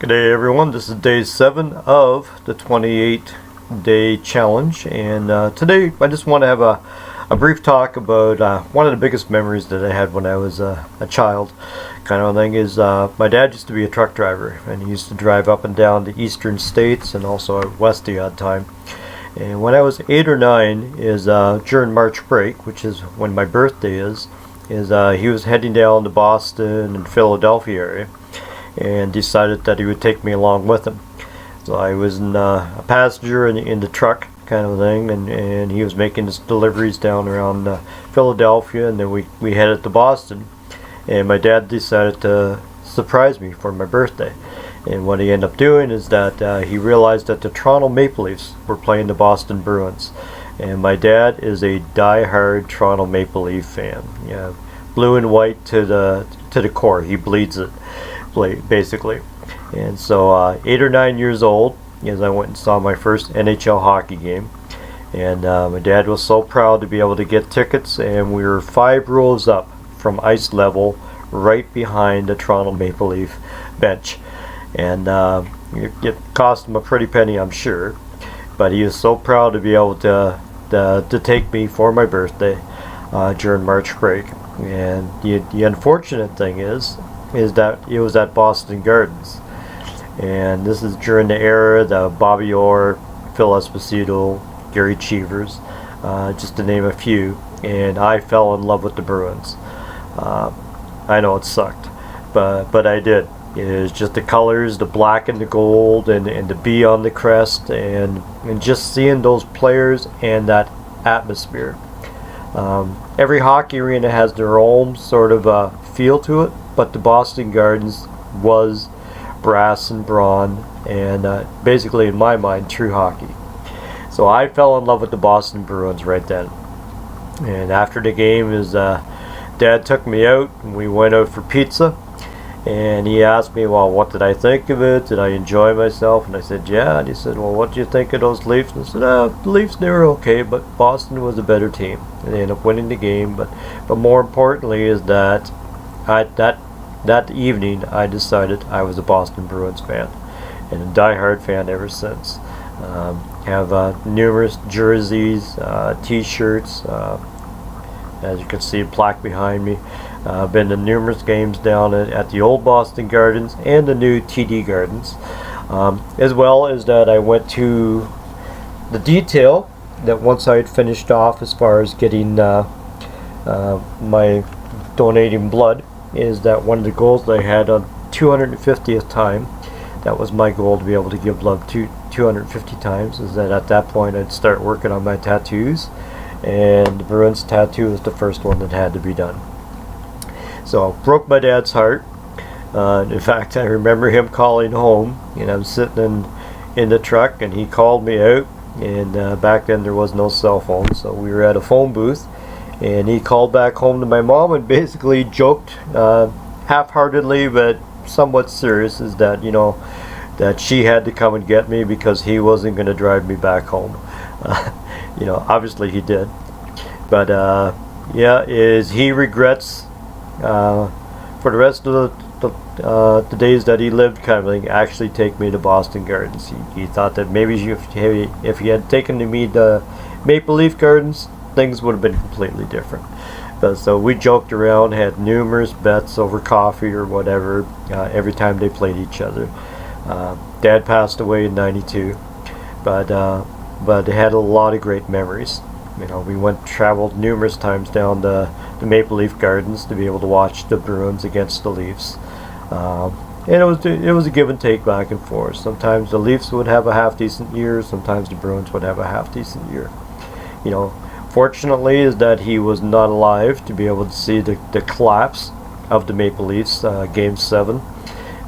Good day everyone, this is day 7 of the 28-day challenge, and today I just want to have a brief talk about one of the biggest memories that I had when I was a child kind of thing is my dad used to be a truck driver, and he used to drive up and down the eastern states and also out west the odd time. And when I was 8 or 9 is during March break, which is when my birthday is he was heading down to Boston and Philadelphia area, and decided that he would take me along with him. So I was a passenger in the truck kind of thing, and he was making his deliveries down around Philadelphia, and then we headed to Boston, and my dad decided to surprise me for my birthday. And what he ended up doing is that he realized that the Toronto Maple Leafs were playing the Boston Bruins, and my dad is a die-hard Toronto Maple Leaf fan. Yeah, blue and white to the core. He bleeds it, basically. And so 8 or 9 years old, as I went and saw my first NHL hockey game, and my dad was so proud to be able to get tickets, and we were 5 rows up from ice level, right behind the Toronto Maple Leaf bench. And it cost him a pretty penny, I'm sure, but he was so proud to be able to take me for my birthday during March break. And the unfortunate thing is that it was at Boston Gardens, and this is during the era of Bobby Orr, Phil Esposito, Gary Cheevers, just to name a few, and I fell in love with the Bruins. I know it sucked, but I did. It was just the colors, the black and the gold, and the B on the crest, and just seeing those players and that atmosphere. Every hockey arena has their own sort of feel to it, but the Boston Gardens was brass and brawn, and basically, in my mind, true hockey. So I fell in love with the Boston Bruins right then. And after the game, his dad took me out, and we went out for pizza. And he asked me, well, what did I think of it? Did I enjoy myself? And I said, yeah. And he said, well, what do you think of those Leafs? And I said, the Leafs, they were okay, but Boston was a better team. And they ended up winning the game. But more importantly is that that evening I decided I was a Boston Bruins fan, and a die-hard fan ever since. Have numerous jerseys, t-shirts, as you can see, a plaque behind me. Been to numerous games down at the old Boston Gardens and the new TD Gardens, as well as that I went to the detail that once I had finished off as far as getting my donating blood, is that one of the goals that I had on 250th time, that was my goal, to be able to give blood 250 times, is that at that point I'd start working on my tattoos, and the Bruins tattoo was the first one that had to be done. So broke my dad's heart. In fact, I remember him calling home, and I'm sitting in the truck, and he called me out, and back then there was no cell phone, so we were at a phone booth, and he called back home to my mom and basically joked half-heartedly but somewhat serious, is that, you know, that she had to come and get me because he wasn't going to drive me back home. You know, obviously he did, but yeah, is he regrets for the rest of the days that he lived, kind of thing, actually take me to Boston Gardens. He thought that maybe if he had taken me to Maple Leaf Gardens, things would have been completely different. But so we joked around, had numerous bets over coffee or whatever every time they played each other. Dad passed away in '92, but they had a lot of great memories. You know, we traveled numerous times down the Maple Leaf Gardens to be able to watch the Bruins against the Leafs. And it was a give and take back and forth. Sometimes the Leafs would have a half-decent year, sometimes the Bruins would have a half-decent year. You know, fortunately is that he was not alive to be able to see the collapse of the Maple Leafs, Game 7,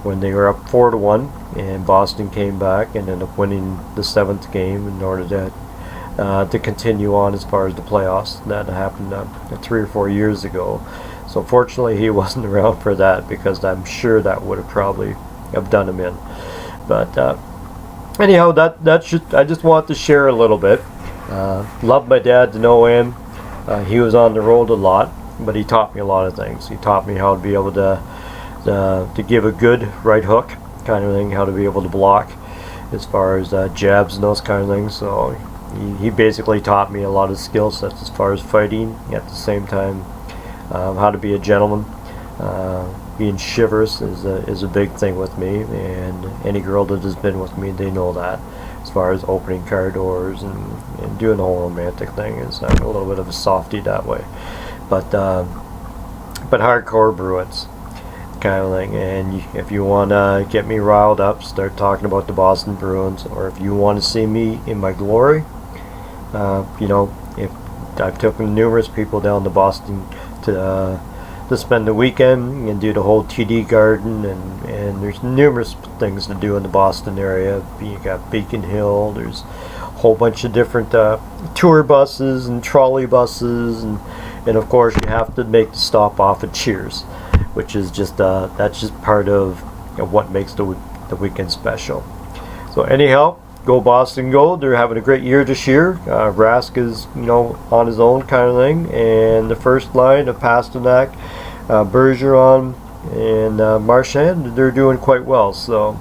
when they were up 4-1, and Boston came back and ended up winning the 7th game in order to continue on as far as the playoffs. That happened 3 or 4 years ago. So fortunately he wasn't around for that, because I'm sure that would have probably have done him in. But anyhow, I just wanted to share a little bit. Loved my dad to no end. He was on the road a lot, but he taught me a lot of things. He taught me how to be able to give a good right hook kind kind of thing, how to be able to block as far as jabs and those kind of things. So he basically taught me a lot of skill sets as far as fighting, at the same time how to be a gentleman. Being chivalrous is a big thing with me, and any girl that has been with me, they know that. As far as opening car doors and doing the whole romantic thing, is I'm a little bit of a softie that way. But hardcore Bruins kind of thing. And if you want to get me riled up, start talking about the Boston Bruins, or if you want to see me in my glory, if I've taken numerous people down to Boston to spend the weekend and do the whole TD Garden, and there's numerous things to do in the Boston area. You got Beacon Hill, there's a whole bunch of different tour buses and trolley buses, and of course you have to make the stop off at Cheers, which is just that's just part of what makes the weekend special. So anyhow, go Boston, go. They're having a great year this year. Rask is on his own kind of thing, and the first line of Pasternak, Bergeron, and Marchand, they're doing quite well. So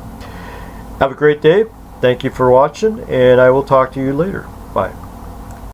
have a great day. Thank you for watching, and I will talk to you later. Bye.